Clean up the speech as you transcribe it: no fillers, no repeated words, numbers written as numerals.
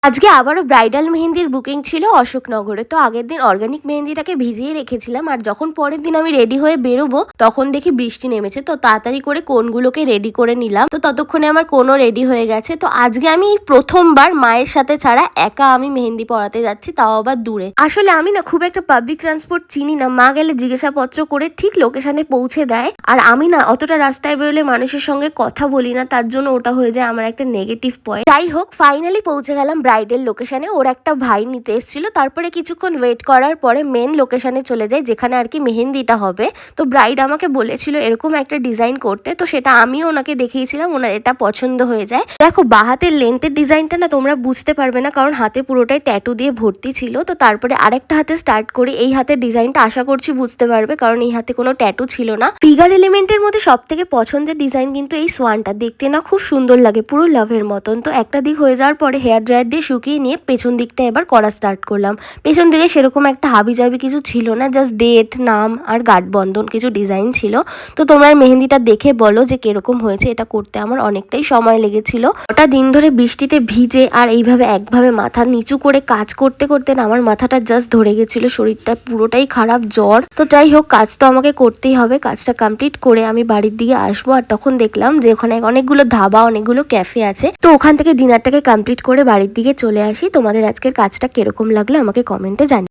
আজকে আবারও ব্রাইডাল মেহেন্দির বুকিং ছিল অশোকনগরে। তো আগের দিন অর্গানিক মেহেন্দিটাকে ভিজিয়ে রেখেছিলাম, আর যখন পরের দিন আমি রেডি হয়ে বেরোবো তখন দেখি বৃষ্টি নেমেছে। তো তাড়াতাড়ি করে কোনগুলোকে রেডি করে নিলাম। তো ততক্ষণে আমার কোনও রেডি হয়ে গেছে। তো আজকে আমি এই প্রথমবার মায়ের সাথে ছাড়া একা আমি মেহেন্দি পরাতে যাচ্ছি, তাও আবার দূরে। আসলে আমি না খুব একটা পাবলিক ট্রান্সপোর্ট চিনি না, মা গেলে জিজ্ঞাসাপত্র করে ঠিক লোকেশনে পৌঁছে দেয়। আর আমি না অতটা রাস্তায় বেরোলে মানুষের সঙ্গে কথা বলি না, তার জন্য ওটা হয়ে যায় আমার একটা নেগেটিভ পয়েন্ট। যাই হোক, ফাইনালি পৌঁছে গেলাম ব্রাইডাল লোকেশনে। ওর একটা ভাই নিতে এসেছিল। তারপরে কিছুক্ষণ ওয়েট করার পরে মেন লোকেশনে চলে যাই, যেখানে আর কি মেহেন্দিটা হবে। তো ব্রাইড আমাকে বলেছিল এরকম একটা ডিজাইন করতে, তো সেটা আমিও ওনাকে দেখিয়েছিলাম। ওনার এটা পছন্দ হয়ে যায়। দেখো, বা হাতের লেন্থের ডিজাইনটা না তোমরা বুঝতে পারবে না, কারণ হাতে পুরোটাই ট্যাটু দিয়ে ভর্তি ছিল। তো তারপরে আরেকটা হাতে স্টার্ট করি। এই হাতের ডিজাইনটা আশা করছি বুঝতে পারবে, কারণ এই হাতে কোনো ট্যাটু ছিল না। ফিগার এলিমেন্টের মধ্যে সব থেকে পছন্দের ডিজাইন কিন্তু এই সোয়ানটা। দেখতে না খুব সুন্দর লাগে, পুরো লাভের মতন। তো একটা দিক হয়ে যাওয়ার পরে হেয়ার ড্রায়ার দিয়ে শুকিয়ে নিয়ে পেছন দিকটা এবার করা স্টার্ট করলাম। পেছন দিকে সেরকম একটা হাবিজাবি কিছু ছিল না, জাস্ট ডেট, নাম আর গাঢ় বন্ধন কিছু ডিজাইন ছিল। তো তোমরা মেহেন্দিটা দেখে বলো যে কিরকম হয়েছে। এটা করতে আমার অনেকটাই সময় লেগেছিল। ওটা দিন ধরে বৃষ্টিতে ভিজে আর এইভাবে একভাবে মাথা নিচু করে কাজ করতে করতে না আমার মাথাটা জাস্ট ধরে গেছিল, শরীরটা পুরোটাই খারাপ, জ্বর। তো যাই হোক, কাজ তো আমাকে করতেই হবে। কাজটা কমপ্লিট করে আমি বাড়ির দিকে আসবো। আর তখন দেখলাম যে ওখানে অনেকগুলো ধাবা, অনেকগুলো ক্যাফে আছে। তো ওখান থেকে ডিনারটাকে কমপ্লিট করে বাড়ির দিকে চলে আসি। তোমাদের আজকের কাজটা কিরকম লাগলো আমাকে কমেন্টে জানিও।